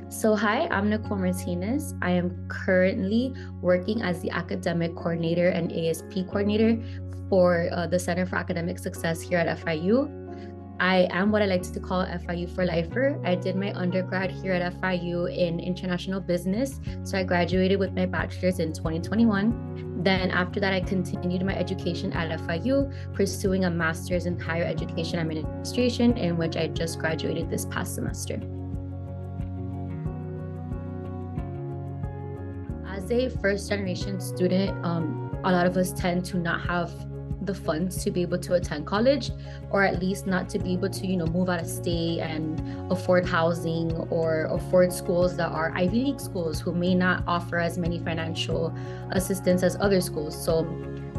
So, hi, I'm Nicole Martinez. I am currently working as the academic coordinator and ASP coordinator for the Center for Academic Success here at FIU. I am what I like to call a FIU for lifer. I did my undergrad here at FIU in international business. So I graduated with my bachelor's in 2021. Then after that, I continued my education at FIU, pursuing a master's in higher education administration, in which I just graduated this past semester. As a first generation student, a lot of us tend to not have the funds to be able to attend college, or at least not to be able to, move out of state and afford housing or afford schools that are Ivy League schools who may not offer as many financial assistance as other schools. So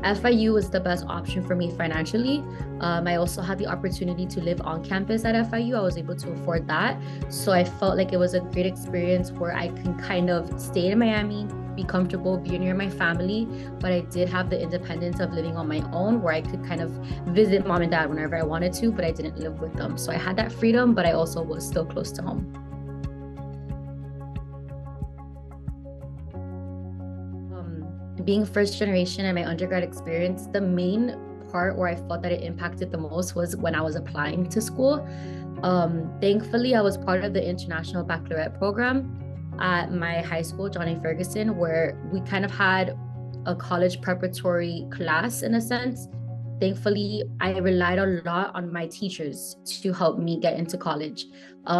FIU was the best option for me financially. I also had the opportunity to live on campus at FIU. I was able to afford that. So I felt like it was a great experience where I can kind of stay in Miami, be comfortable, be near my family, but I did have the independence of living on my own where I could kind of visit mom and dad whenever I wanted to, but I didn't live with them. So I had that freedom, but I also was still close to home. Being first generation and my undergrad experience, the main part where I felt that it impacted the most was when I was applying to school. Thankfully, I was part of the International Baccalaureate program at my high school, John A. Ferguson, where we kind of had a college preparatory class in a sense. Thankfully, I relied a lot on my teachers to help me get into college.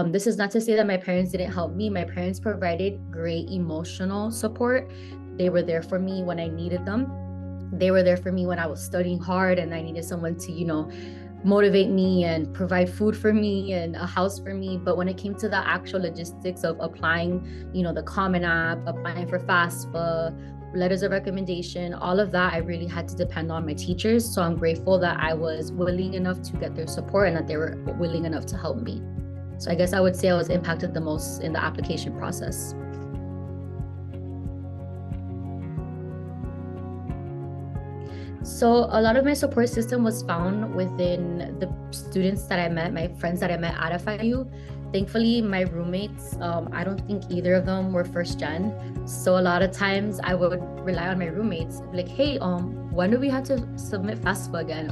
This is not to say that my parents didn't help me. My parents provided great emotional support. They were there for me when I needed them. They were there for me when I was studying hard and I needed someone to, motivate me and provide food for me and a house for me. But when it came to the actual logistics of applying, the Common App, applying for FAFSA, letters of recommendation, all of that, I really had to depend on my teachers. So I'm grateful that I was willing enough to get their support and that they were willing enough to help me. So I guess I would say I was impacted the most in the application process. So a lot of my support system was found within the students that I met, my friends that I met at FIU. Thankfully, my roommates, I don't think either of them were first gen. So a lot of times I would rely on my roommates, like, hey, when do we have to submit FAFSA again?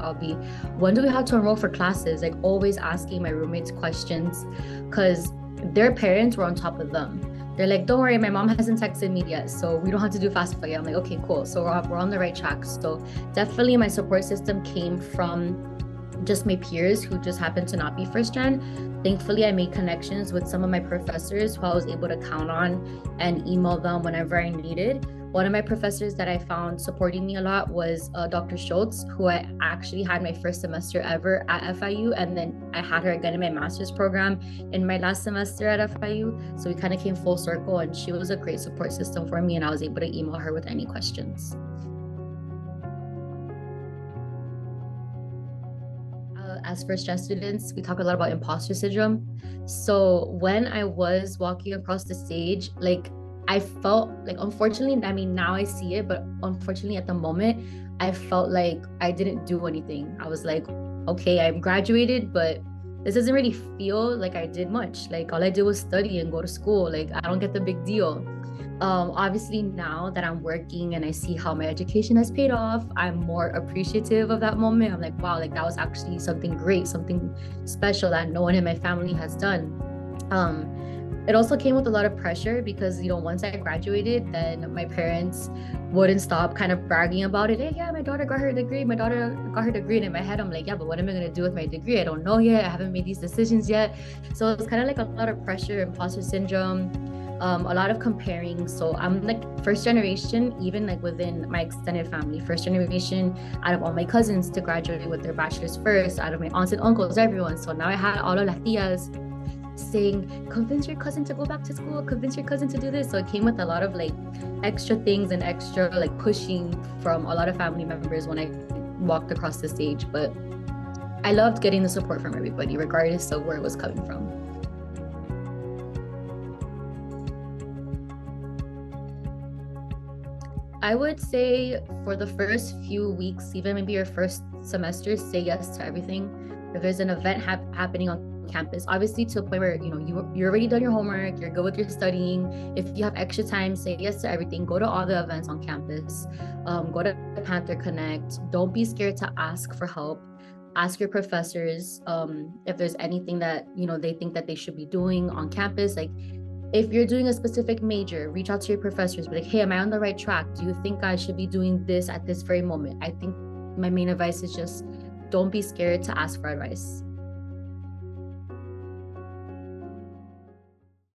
When do we have to enroll for classes? Like always asking my roommates questions because their parents were on top of them. They're like, don't worry, my mom hasn't texted me yet, so we don't have to do FAFSA yet. I'm like, okay, cool. So we're on the right track. So definitely my support system came from just my peers who just happened to not be first gen. Thankfully, I made connections with some of my professors who I was able to count on and email them whenever I needed. One of my professors that I found supporting me a lot was Dr. Schultz, who I actually had my first semester ever at FIU. And then I had her again in my master's program in my last semester at FIU. So we kind of came full circle and she was a great support system for me and I was able to email her with any questions. As first-gen students, we talk a lot about imposter syndrome. So when I was walking across the stage, I felt like, unfortunately, I mean, now I see it, but unfortunately at the moment, I felt like I didn't do anything. I was like, okay, I'm graduated, but this doesn't really feel like I did much. Like all I did was study and go to school. Like I don't get the big deal. Obviously now that I'm working and I see how my education has paid off, I'm more appreciative of that moment. I'm like, wow, like that was actually something great, something special that no one in my family has done. It also came with a lot of pressure because, once I graduated, then my parents wouldn't stop kind of bragging about it. Hey, yeah, my daughter got her degree. My daughter got her degree. And in my head, I'm like, yeah, but what am I going to do with my degree? I don't know yet. I haven't made these decisions yet. So it's kind of like a lot of pressure, imposter syndrome, a lot of comparing. So I'm like first generation, even like within my extended family, first generation out of all my cousins to graduate with their bachelor's first, out of my aunts and uncles, everyone. So now I had all of las tias saying, convince your cousin to go back to school, convince your cousin to do this. So it came with a lot of like extra things and extra like pushing from a lot of family members when I walked across the stage. But I loved getting the support from everybody, regardless of where it was coming from. I would say for the first few weeks, even maybe your first semester, say yes to everything. If there's an event happening on campus. Obviously, to a point where you're already done your homework, you're good with your studying. If you have extra time, say yes to everything. Go to all the events on campus. Go to Panther Connect. Don't be scared to ask for help. Ask your professors if there's anything that they think that they should be doing on campus. Like, if you're doing a specific major, reach out to your professors. Be like, hey, am I on the right track? Do you think I should be doing this at this very moment? I think my main advice is just don't be scared to ask for advice.